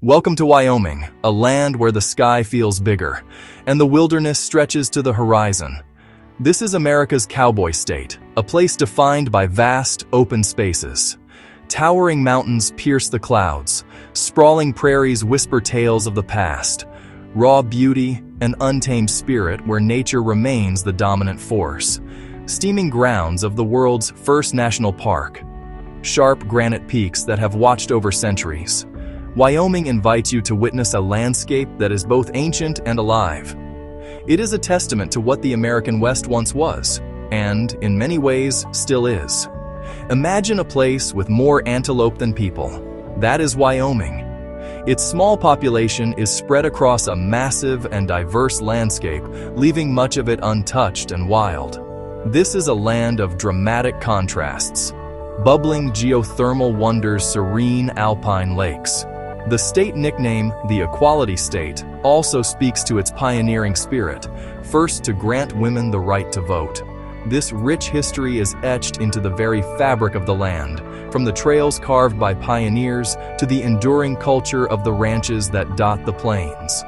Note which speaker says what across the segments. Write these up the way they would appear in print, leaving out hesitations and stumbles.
Speaker 1: Welcome to Wyoming, a land where the sky feels bigger, and the wilderness stretches to the horizon. This is America's Cowboy State, a place defined by vast, open spaces. Towering mountains pierce the clouds, sprawling prairies whisper tales of the past, raw beauty and untamed spirit where nature remains the dominant force. Steaming grounds of the world's first national park. Sharp granite peaks that have watched over centuries. Wyoming invites you to witness a landscape that is both ancient and alive. It is a testament to what the American West once was, and, in many ways, still is. Imagine a place with more antelope than people. That is Wyoming. Its small population is spread across a massive and diverse landscape, leaving much of it untouched and wild. This is a land of dramatic contrasts. Bubbling geothermal wonders, serene alpine lakes. The state nickname, the Equality State, also speaks to its pioneering spirit, first to grant women the right to vote. This rich history is etched into the very fabric of the land, from the trails carved by pioneers to the enduring culture of the ranches that dot the plains.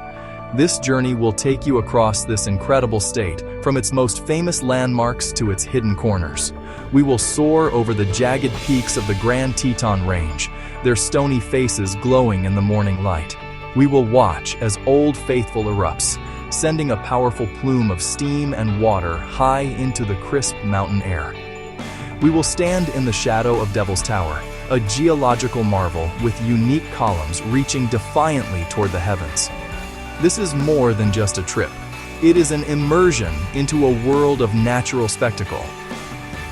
Speaker 1: This journey will take you across this incredible state, from its most famous landmarks to its hidden corners. We will soar over the jagged peaks of the Grand Teton Range, their stony faces glowing in the morning light. We will watch as Old Faithful erupts, sending a powerful plume of steam and water high into the crisp mountain air. We will stand in the shadow of Devil's Tower, a geological marvel with unique columns reaching defiantly toward the heavens. This is more than just a trip. It is an immersion into a world of natural spectacle.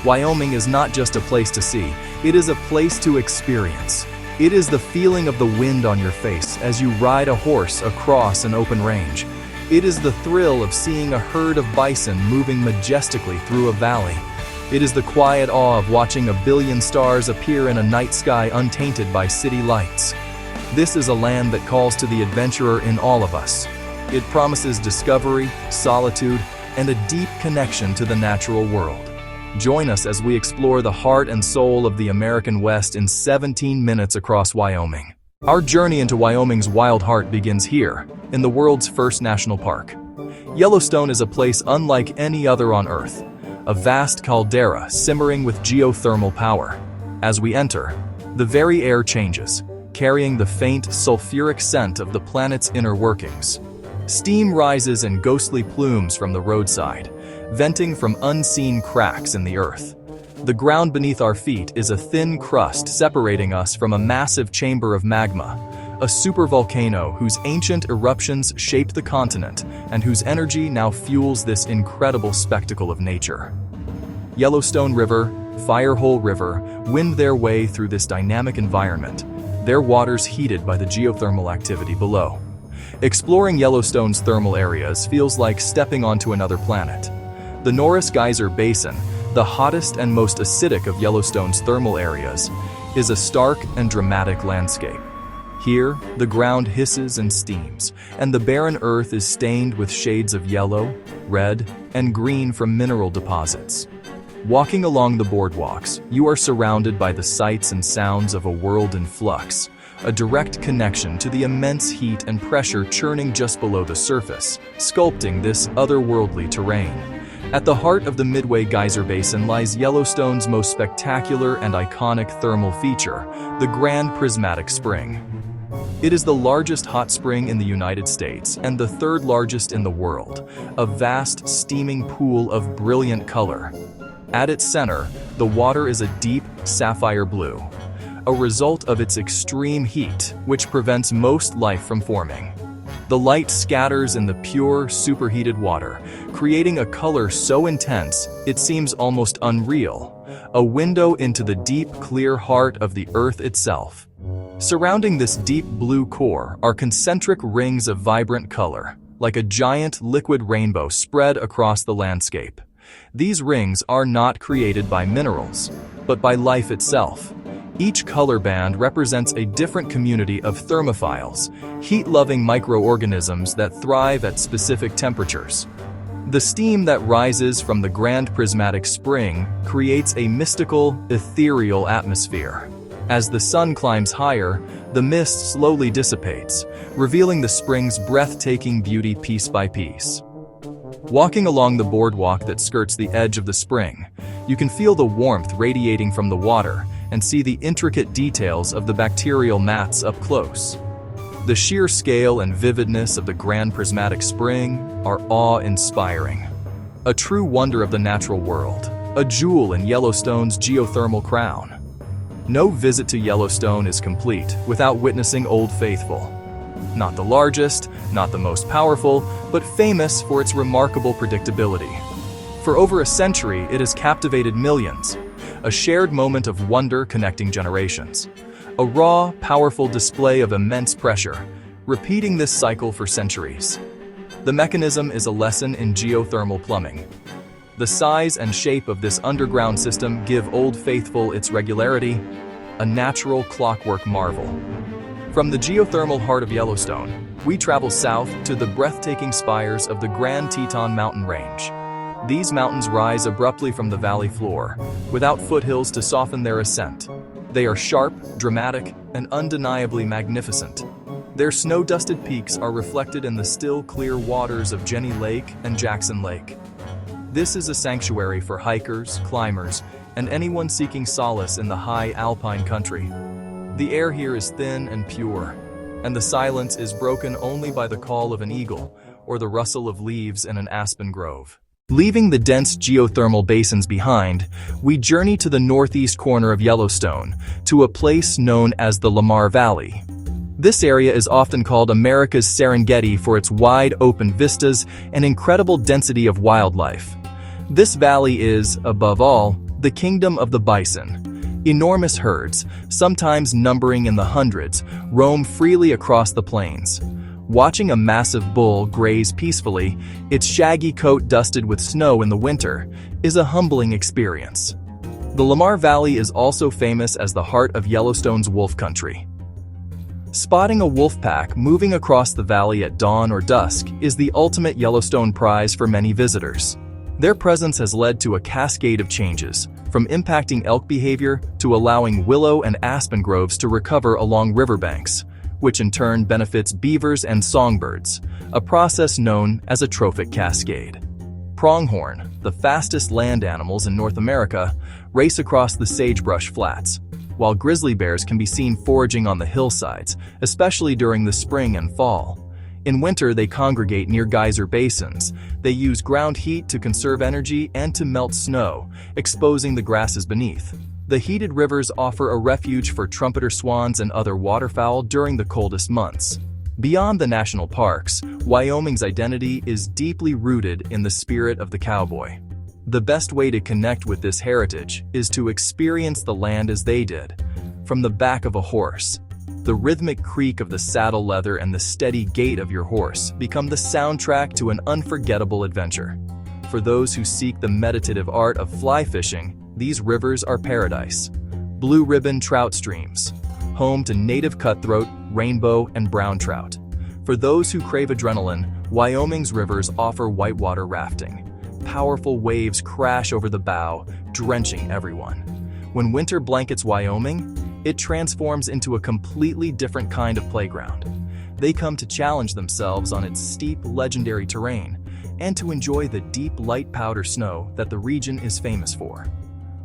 Speaker 1: Wyoming is not just a place to see, it is a place to experience. It is the feeling of the wind on your face as you ride a horse across an open range. It is the thrill of seeing a herd of bison moving majestically through a valley. It is the quiet awe of watching a billion stars appear in a night sky untainted by city lights. This is a land that calls to the adventurer in all of us. It promises discovery, solitude, and a deep connection to the natural world. Join us as we explore the heart and soul of the American West in 17 minutes across Wyoming. Our journey into Wyoming's wild heart begins here, in the world's first national park. Yellowstone is a place unlike any other on Earth, a vast caldera simmering with geothermal power. As we enter, the very air changes, carrying the faint, sulfuric scent of the planet's inner workings. Steam rises in ghostly plumes from the roadside, venting from unseen cracks in the earth. The ground beneath our feet is a thin crust separating us from a massive chamber of magma, a supervolcano whose ancient eruptions shaped the continent and whose energy now fuels this incredible spectacle of nature. Yellowstone River, Firehole River wind their way through this dynamic environment, their waters heated by the geothermal activity below. Exploring Yellowstone's thermal areas feels like stepping onto another planet. The Norris Geyser Basin, the hottest and most acidic of Yellowstone's thermal areas, is a stark and dramatic landscape. Here, the ground hisses and steams, and the barren earth is stained with shades of yellow, red, and green from mineral deposits. Walking along the boardwalks, you are surrounded by the sights and sounds of a world in flux, a direct connection to the immense heat and pressure churning just below the surface, sculpting this otherworldly terrain. At the heart of the Midway Geyser Basin lies Yellowstone's most spectacular and iconic thermal feature, the Grand Prismatic Spring. It is the largest hot spring in the United States and the third largest in the world, a vast, steaming pool of brilliant color. At its center, the water is a deep, sapphire blue, a result of its extreme heat, which prevents most life from forming. The light scatters in the pure, superheated water, creating a color so intense it seems almost unreal, a window into the deep, clear heart of the Earth itself. Surrounding this deep blue core are concentric rings of vibrant color, like a giant liquid rainbow spread across the landscape. These rings are not created by minerals, but by life itself. Each color band represents a different community of thermophiles, heat-loving microorganisms that thrive at specific temperatures. The steam that rises from the Grand Prismatic Spring creates a mystical, ethereal atmosphere. As the sun climbs higher, the mist slowly dissipates, revealing the spring's breathtaking beauty piece by piece. Walking along the boardwalk that skirts the edge of the spring, you can feel the warmth radiating from the water and see the intricate details of the bacterial mats up close. The sheer scale and vividness of the grand prismatic spring are awe-inspiring. A true wonder of the natural world, a jewel in Yellowstone's geothermal crown. No visit to Yellowstone is complete without witnessing Old Faithful. Not the largest, not the most powerful, but famous for its remarkable predictability. For over a century, it has captivated millions, a shared moment of wonder connecting generations. A raw, powerful display of immense pressure, repeating this cycle for centuries. The mechanism is a lesson in geothermal plumbing. The size and shape of this underground system give Old Faithful its regularity, a natural clockwork marvel. From the geothermal heart of Yellowstone, we travel south to the breathtaking spires of the Grand Teton mountain range. These mountains rise abruptly from the valley floor, without foothills to soften their ascent. They are sharp, dramatic, and undeniably magnificent. Their snow-dusted peaks are reflected in the still, clear waters of Jenny Lake and Jackson Lake. This is a sanctuary for hikers, climbers, and anyone seeking solace in the high alpine country. The air here is thin and pure, and the silence is broken only by the call of an eagle or the rustle of leaves in an aspen grove. Leaving the dense geothermal basins behind, we journey to the northeast corner of Yellowstone, to a place known as the Lamar Valley. This area is often called America's Serengeti for its wide open vistas and incredible density of wildlife. This valley is, above all, the kingdom of the bison. Enormous herds, sometimes numbering in the hundreds, roam freely across the plains. Watching a massive bull graze peacefully, its shaggy coat dusted with snow in the winter, is a humbling experience. The Lamar Valley is also famous as the heart of Yellowstone's wolf country. Spotting a wolf pack moving across the valley at dawn or dusk is the ultimate Yellowstone prize for many visitors. Their presence has led to a cascade of changes, from impacting elk behavior to allowing willow and aspen groves to recover along riverbanks, which in turn benefits beavers and songbirds, a process known as a trophic cascade. Pronghorn, the fastest land animals in North America, race across the sagebrush flats, while grizzly bears can be seen foraging on the hillsides, especially during the spring and fall. In winter, they congregate near geyser basins. They use ground heat to conserve energy and to melt snow, exposing the grasses beneath. The heated rivers offer a refuge for trumpeter swans and other waterfowl during the coldest months. Beyond the national parks, Wyoming's identity is deeply rooted in the spirit of the cowboy. The best way to connect with this heritage is to experience the land as they did, from the back of a horse. The rhythmic creak of the saddle leather and the steady gait of your horse become the soundtrack to an unforgettable adventure. For those who seek the meditative art of fly fishing, these rivers are paradise. Blue ribbon trout streams, home to native cutthroat, rainbow, and brown trout. For those who crave adrenaline, Wyoming's rivers offer whitewater rafting. Powerful waves crash over the bow, drenching everyone. When winter blankets Wyoming, it transforms into a completely different kind of playground. They come to challenge themselves on its steep, legendary terrain, and to enjoy the deep, light powder snow that the region is famous for.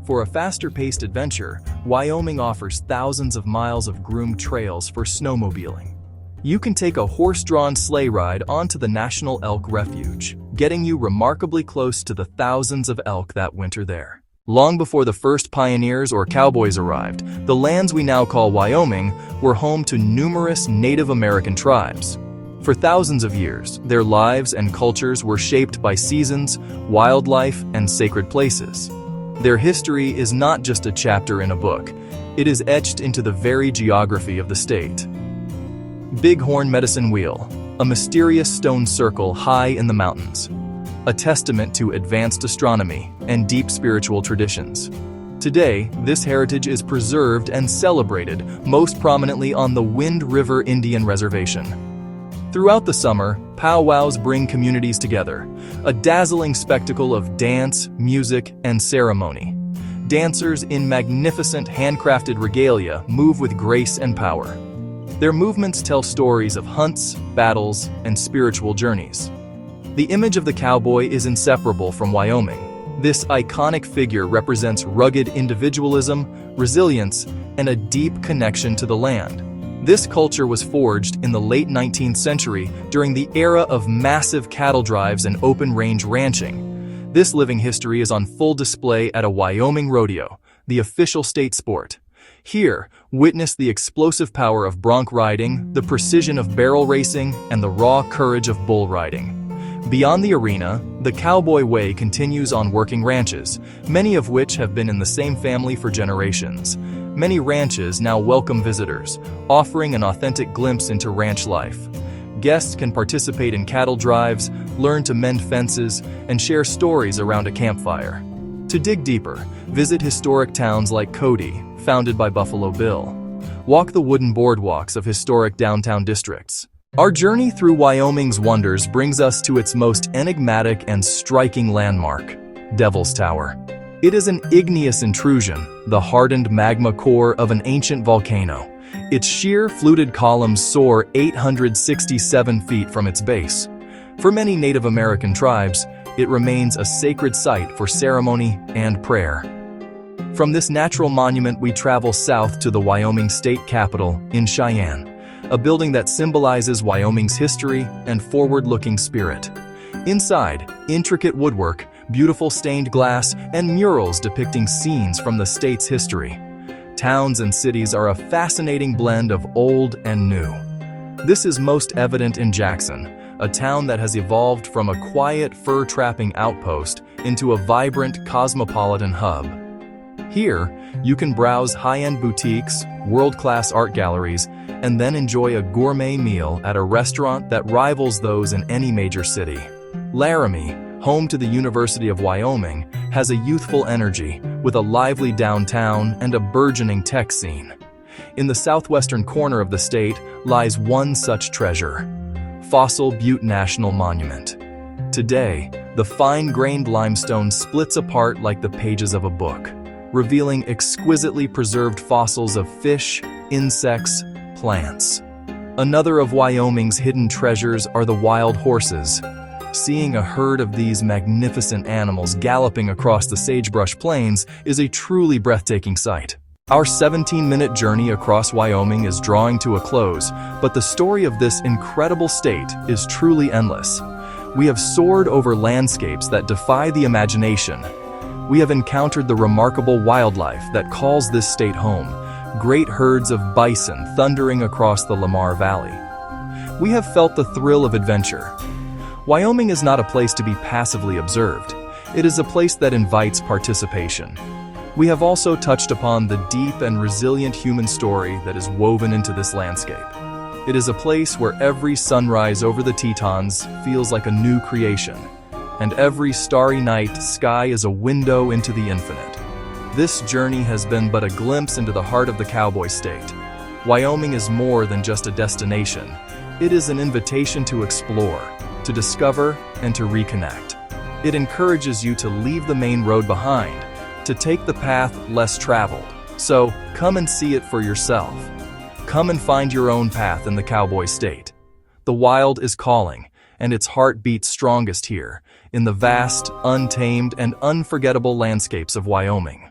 Speaker 1: For a faster-paced adventure, Wyoming offers thousands of miles of groomed trails for snowmobiling. You can take a horse-drawn sleigh ride onto the National Elk Refuge, getting you remarkably close to the thousands of elk that winter there. Long before the first pioneers or cowboys arrived, the lands we now call Wyoming were home to numerous Native American tribes. For thousands of years, their lives and cultures were shaped by seasons, wildlife, and sacred places. Their history is not just a chapter in a book, it is etched into the very geography of the state. Bighorn Medicine Wheel, a mysterious stone circle high in the mountains, a testament to advanced astronomy and deep spiritual traditions. Today, this heritage is preserved and celebrated most prominently on the Wind River Indian Reservation. Throughout the summer, powwows bring communities together, a dazzling spectacle of dance, music, and ceremony. Dancers in magnificent handcrafted regalia move with grace and power. Their movements tell stories of hunts, battles, and spiritual journeys. The image of the cowboy is inseparable from Wyoming. This iconic figure represents rugged individualism, resilience, and a deep connection to the land. This culture was forged in the late 19th century during the era of massive cattle drives and open-range ranching. This living history is on full display at a Wyoming rodeo, the official state sport. Here, witness the explosive power of bronc riding, the precision of barrel racing, and the raw courage of bull riding. Beyond the arena, the Cowboy Way continues on working ranches, many of which have been in the same family for generations. Many ranches now welcome visitors, offering an authentic glimpse into ranch life. Guests can participate in cattle drives, learn to mend fences, and share stories around a campfire. To dig deeper, visit historic towns like Cody, founded by Buffalo Bill. Walk the wooden boardwalks of historic downtown districts. Our journey through Wyoming's wonders brings us to its most enigmatic and striking landmark, Devil's Tower. It is an igneous intrusion, the hardened magma core of an ancient volcano. Its sheer, fluted columns soar 867 feet from its base. For many Native American tribes, it remains a sacred site for ceremony and prayer. From this natural monument, we travel south to the Wyoming state capitol in Cheyenne, a building that symbolizes Wyoming's history and forward-looking spirit. Inside, intricate woodwork, beautiful stained glass, and murals depicting scenes from the state's history. Towns and cities are a fascinating blend of old and new. This is most evident in Jackson, a town that has evolved from a quiet fur-trapping outpost into a vibrant cosmopolitan hub. Here, you can browse high-end boutiques, world-class art galleries, and then enjoy a gourmet meal at a restaurant that rivals those in any major city. Laramie, home to the University of Wyoming, has a youthful energy with a lively downtown and a burgeoning tech scene. In the southwestern corner of the state lies one such treasure, Fossil Butte National Monument. Today, the fine-grained limestone splits apart like the pages of a book, revealing exquisitely preserved fossils of fish, insects, plants. Another of Wyoming's hidden treasures are the wild horses. Seeing a herd of these magnificent animals galloping across the sagebrush plains is a truly breathtaking sight. Our 17-minute journey across Wyoming is drawing to a close, but the story of this incredible state is truly endless. We have soared over landscapes that defy the imagination. We have encountered the remarkable wildlife that calls this state home, great herds of bison thundering across the Lamar Valley. We have felt the thrill of adventure. Wyoming is not a place to be passively observed. It is a place that invites participation. We have also touched upon the deep and resilient human story that is woven into this landscape. It is a place where every sunrise over the Tetons feels like a new creation, and every starry night sky is a window into the infinite. This journey has been but a glimpse into the heart of the Cowboy State. Wyoming is more than just a destination. It is an invitation to explore, to discover, and to reconnect. It encourages you to leave the main road behind, to take the path less traveled. So, come and see it for yourself. Come and find your own path in the Cowboy State. The wild is calling, and its heart beats strongest here, in the vast, untamed, and unforgettable landscapes of Wyoming.